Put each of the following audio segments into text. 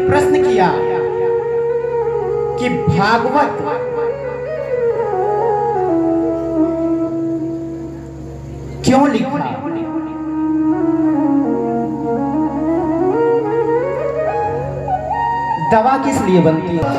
प्रश्न किया कि भागवत क्यों लिखा? दवा किस लिए बनती है?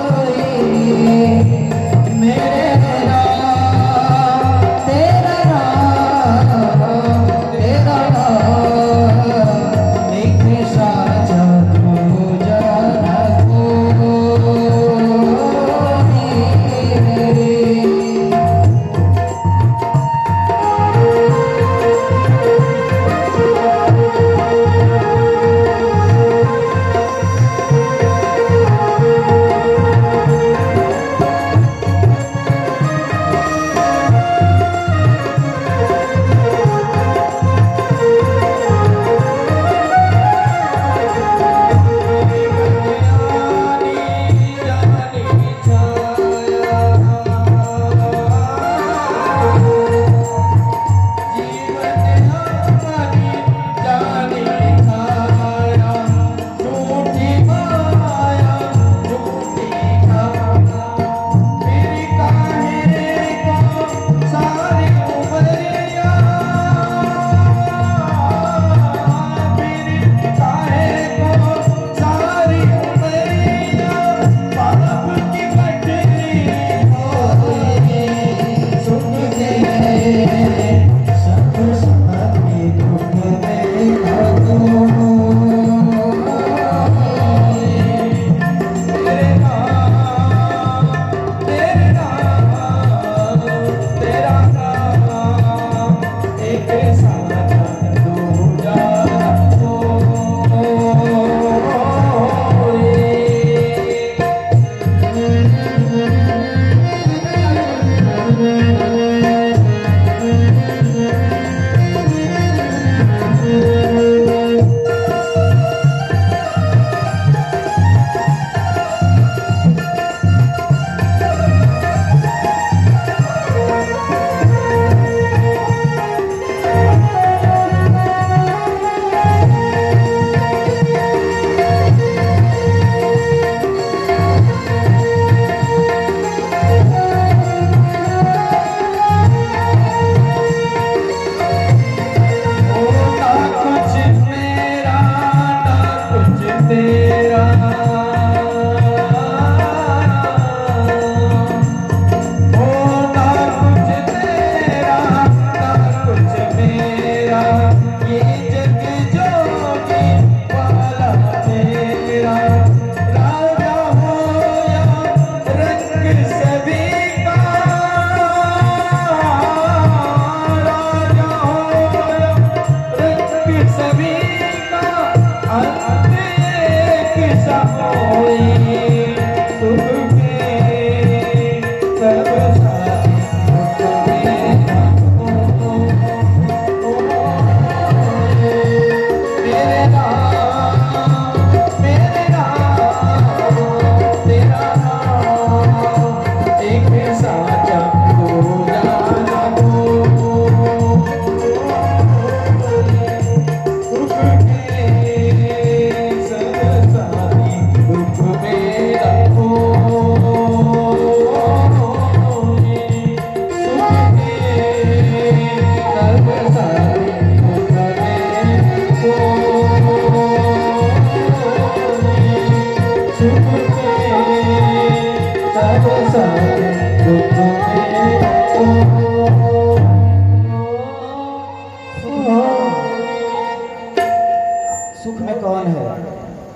सुख में कौन है?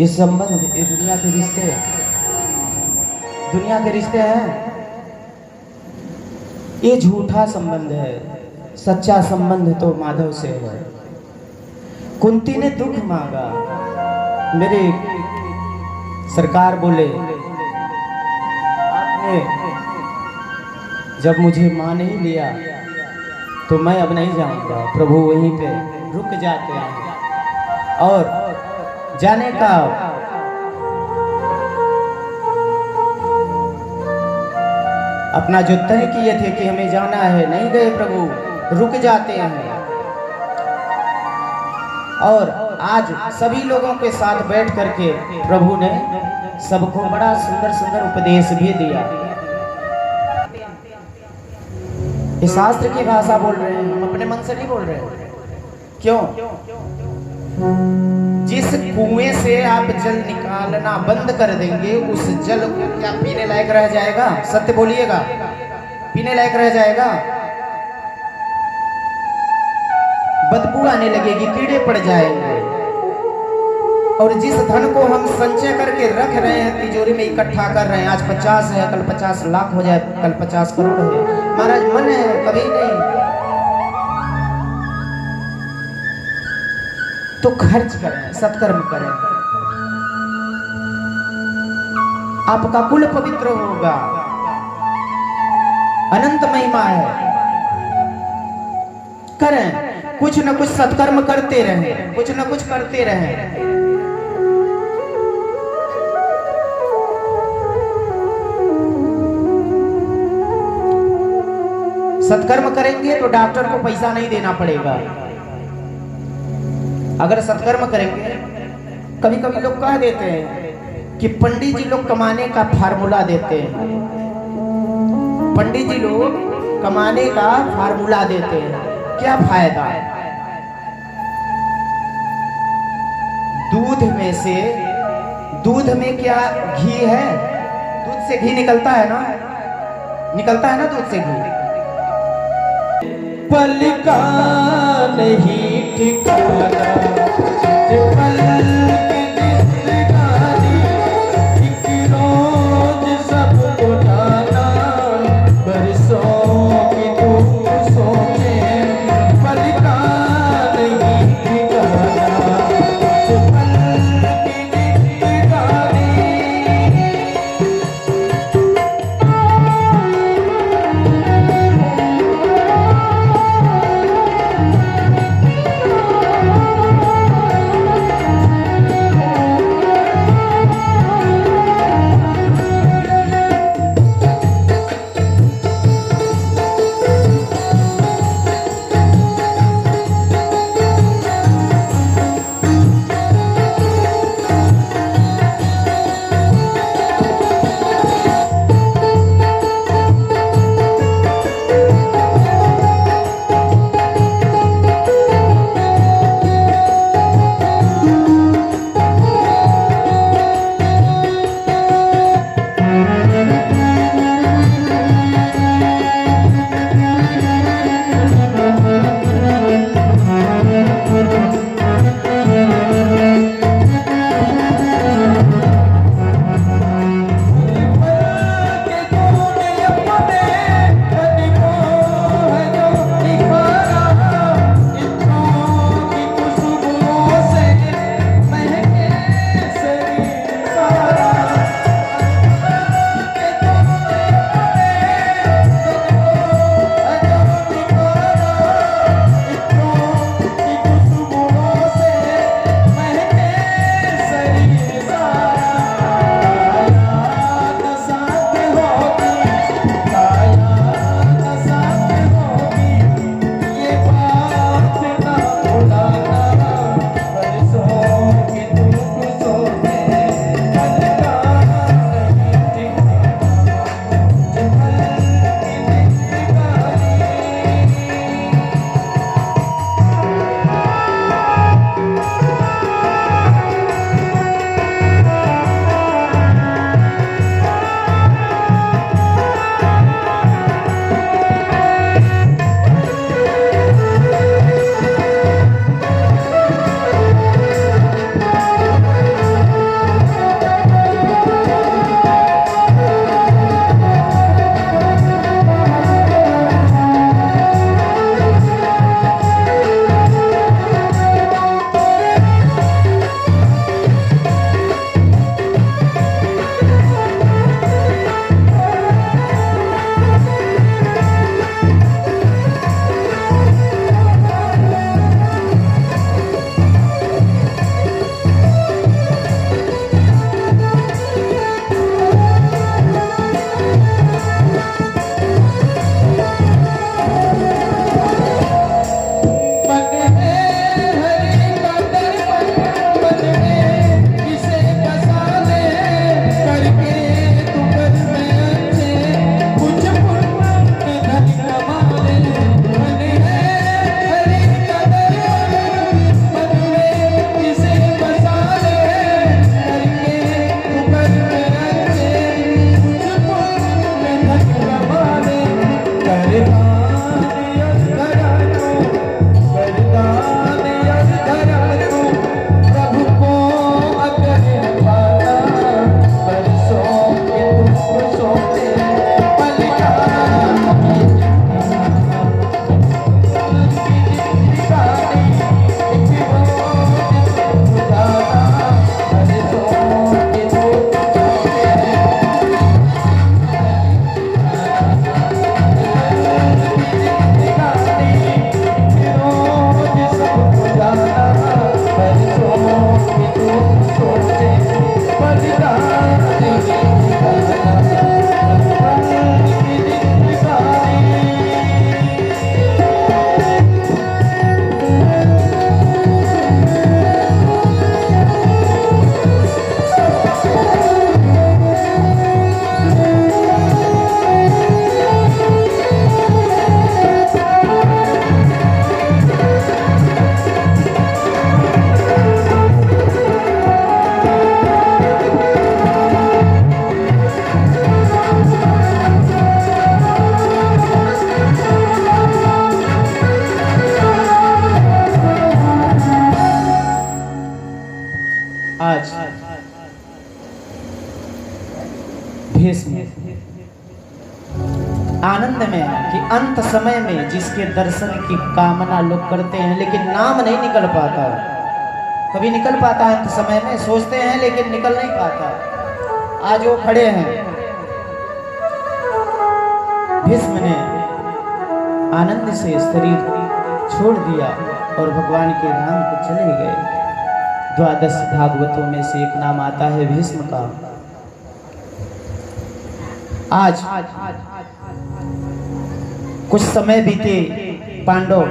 ये संबंध, ये दुनिया के रिश्ते, दुनिया के रिश्ते हैं। ये झूठा संबंध है, सच्चा संबंध तो माधव से है। कुंती ने दुख मांगा, मेरे सरकार बोले आपने जब मुझे मां नहीं लिया तो मैं अब नहीं जाऊंगा। प्रभु वहीं पे रुक जाते हैं और जाने का अपना जो तय किए थे कि हमें जाना है, नहीं गए प्रभु, रुक जाते हैं। और आज सभी लोगों के साथ बैठ करके प्रभु ने सबको बड़ा सुंदर सुंदर उपदेश भी दिया। ये शास्त्र की भाषा बोल रहे हैं, हम अपने मन से नहीं बोल रहे। क्यों? जिस कुएं से आप जल निकालना बंद कर देंगे, उस जल को क्या पीने लायक रह जाएगा? सत्य बोलिएगा, पीने लायक रह जाएगा? बदबू आने लगेगी, कीड़े पड़ जाएंगे। और जिस धन को हम संचय करके रख रहे हैं, तिजोरी में इकट्ठा कर रहे हैं, आज 50 है, कल 50 लाख हो जाए, कल 50 करोड़ हो जाए, महाराज मन है कभी नहीं, तो खर्च करें, सत्कर्म करें, आपका कुल पवित्र होगा, अनंत महिमा है। करें, कुछ न कुछ सत्कर्म करते रहें, कुछ न कुछ करते रहें। सत्कर्म करेंगे तो डॉक्टर को पैसा नहीं देना पड़ेगा। अगर सत्कर्म करेंगे, कभी कभी लोग कह देते हैं कि पंडित जी लोग कमाने का फार्मूला देते हैं, पंडित जी लोग कमाने का फार्मूला देते हैं, क्या फायदा? दूध में से, दूध में क्या घी है? दूध से घी निकलता है ना, निकलता है ना दूध से घी। पल का नहीं ठिकाना, पल की जिंदगानी, एक रोज सबको जाना, बरसों की तू सोचे, पल का नहीं ठिकाना, पल की जिंदगानी। आज भीष्म आनंद में है कि अंत समय में जिसके दर्शन की कामना लोग करते हैं लेकिन नाम नहीं निकल पाता, कभी निकल पाता है अंत समय में, सोचते हैं लेकिन निकल नहीं पाता। आज वो खड़े हैं, भीष्म ने आनंद से शरीर छोड़ दिया और भगवान के धाम को चले गए। 12 भागवतों में से एक नाम आता है भीष्म का। आज कुछ समय बीते, पांडव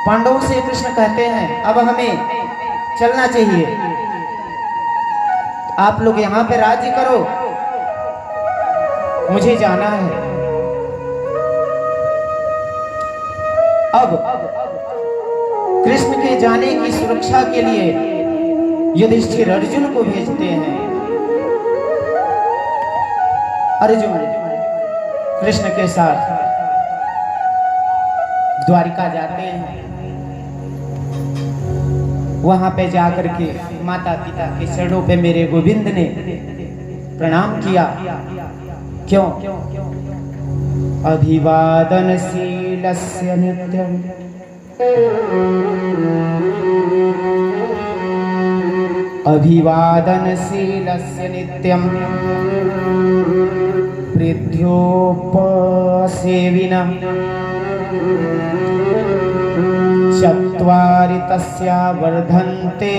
पांडवों से कृष्ण कहते हैं अब हमें चलना चाहिए, आप लोग यहाँ पे राज्य करो, मुझे जाना है। अब कृष्ण के जाने की सुरक्षा के लिए युधिष्ठिर अर्जुन को भेजते हैं। अर्जुन कृष्ण के साथ द्वारिका जाते हैं। वहां पे जाकर के माता पिता के चरणों पे मेरे गोविंद ने प्रणाम किया। क्यों? अभिवादनशीलस्य नित्यं अभिवादनशीलस्य नित्यं पृथ्व्योपसेविनः चत्वारि तस्या वर्धन्ते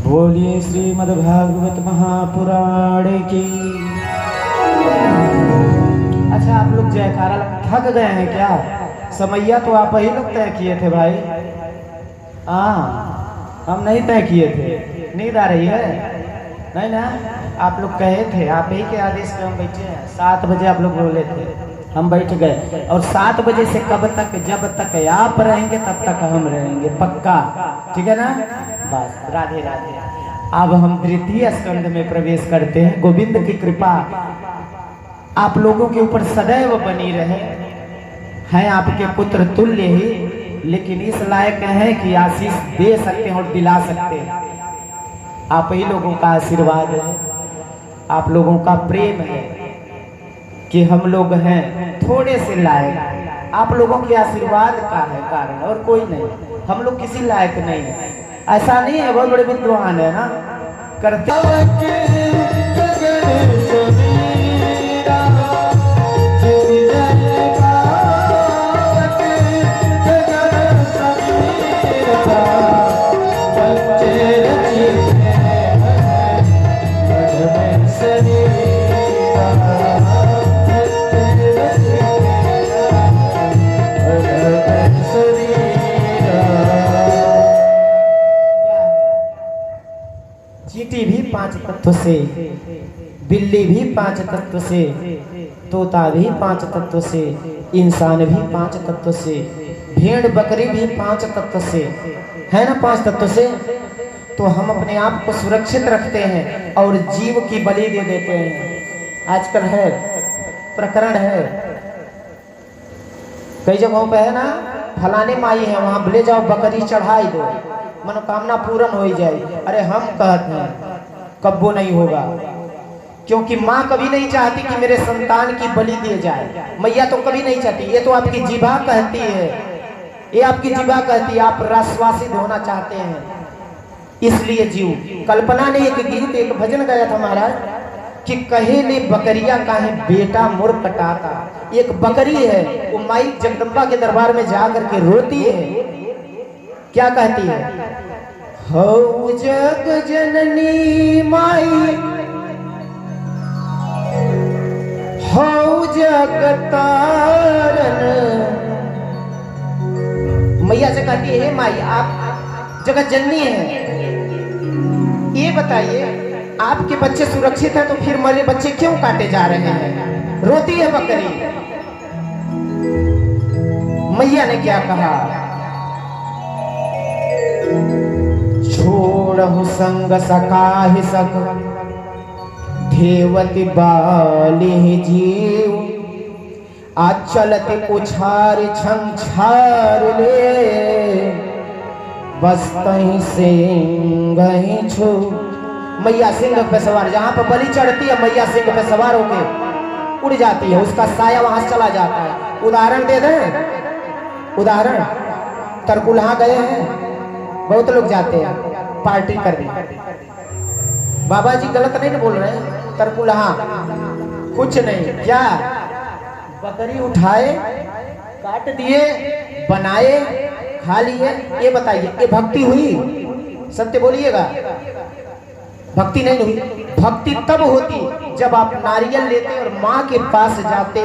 बोलिए श्रीमद्भागवत महापुराण की। अच्छा आप लोग जयकारा थक गए हैं क्या? समैया तो आप ही लोग तय किए थे भाई। हाँ हम नहीं तय किए थे। नींद आ रही है? नहीं ना, आप लोग कहे थे, आप ही के आदेश पे हम बैठे हैं। 7 बजे आप लोग बोले थे, हम बैठ गए। और 7 बजे से कब तक? जब तक आप रहेंगे तब तक हम रहेंगे, पक्का। ठीक है ना? बस राधे राधे। अब हम द्वितीय स्कंद में प्रवेश करते हैं। गोविंद की कृपा आप लोगों के ऊपर सदैव बनी रहे। हैं आपके पुत्र तुल्य ही, लेकिन इस लायक हैं कि आशीष दे सकते हैं और दिला सकते हैं। आप ही लोगों का आशीर्वाद है, आप लोगों का प्रेम है कि हम लोग हैं थोड़े से लायक। आप लोगों के आशीर्वाद का है कारण, और कोई नहीं। हम लोग किसी लायक नहीं है, ऐसा नहीं है। बहुत बड़े विद्वान है ना, करते चींटी भी 5 तत्व से, बिल्ली भी 5 तत्व से, तोता भी 5 तत्व से, इंसान भी 5 तत्व से, भेड़ बकरी भी 5 तत्व से, है ना 5 तत्व से। तो हम अपने आप को सुरक्षित रखते हैं और जीव की बलि दे देते हैं। आजकल है प्रकरण है कई जगहों पे है ना, फलाने माई है वहां ले जाओ बकरी चढ़ाई दो, मनोकामना पूर्ण हो जाए। अरे हम कहते हैं कब्बो नहीं होगा, क्योंकि माँ कभी नहीं चाहती कि मेरे संतान की बलि दी जाए। मैया तो कभी नहीं चाहती, ये तो आपकी जीभा कहती है, ये आपकी जीभा कहती है। आप राश्वासित होना चाहते हैं, इसलिए जीव। कल्पना ने एक गीत एक भजन गाया था महाराज कि कहे ले बकरिया काहे बेटा मुर कटाता। एक बकरी है, वो माई जगदम्बा के दरबार में जा करके रोती है, क्या कहती है? हो जग जननी माई, हो जग तारन। मैया से कहती है, हे माई आप जगत जननी है, ये बताइए आपके बच्चे सुरक्षित हैं तो फिर मेरे बच्चे क्यों काटे जा रहे हैं? रोती है बकरी। मैया ने क्या कहा? छोड़हु संग सकाहि सक, धेवति बाली जीव, आचलत उछार छंछार ले, बस तहीं सिंह छू। मैया सिंह पे सवार, जहां पर बलि चढ़ती है मैया सिंह पे सवार होके उड़ जाती है, उसका साया वहां चला जाता है। उदाहरण दे दें, उदाहरण तरकुलहा गए हैं, बहुत लोग जाते हैं पार्टी करने। बाबा जी गलत नहीं बोल रहे हैं, तरकुलहा कुछ नहीं, क्या बकरी उठाए काट दिए बनाए खा लिए? ये बताइए, ये भक्ति हुई? सत्य बोलिएगा, भक्ति नहीं हुई। भक्ति तब होती जब आप नारियल लेते और माँ के पास जाते,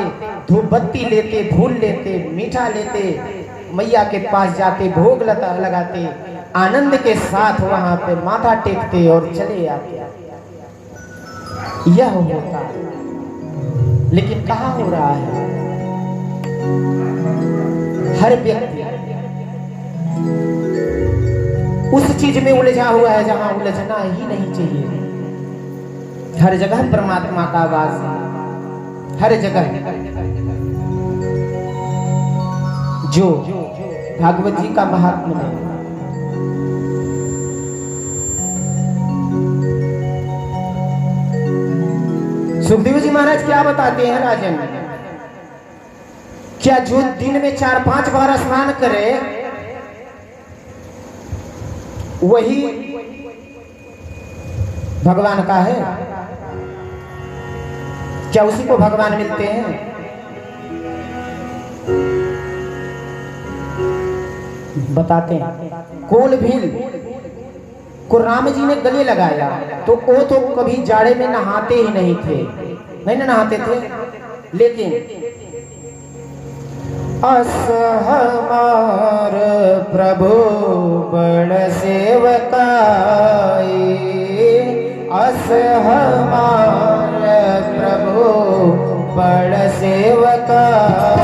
धूप बत्ती लेते, फूल लेते, मीठा लेते, मैया के पास जाते, भोग लगाते, आनंद के साथ वहां पे माथा टेकते और चले आते। यह होता, लेकिन कहाँ हो रहा है? हर व्यक्ति उस चीज में उलझा हुआ है जहां उलझना ही नहीं चाहिए। हर जगह परमात्मा का आवाज, हर जगह। जो भागवत जी का महात्म्य है, सुखदेव जी महाराज क्या बताते हैं राजन? क्या जो दिन में 4-5 बार स्नान करे वही भगवान का है? क्या उसी को भगवान मिलते हैं? बताते हैं। कोल भील को राम जी ने गले लगाया तो वो तो कभी जाड़े में नहाते ही नहीं थे, नहीं ना नहाते थे, लेकिन अस हमार प्रभु बड़ सेवकाई, अस हमार प्रभु बड़ सेवकाई।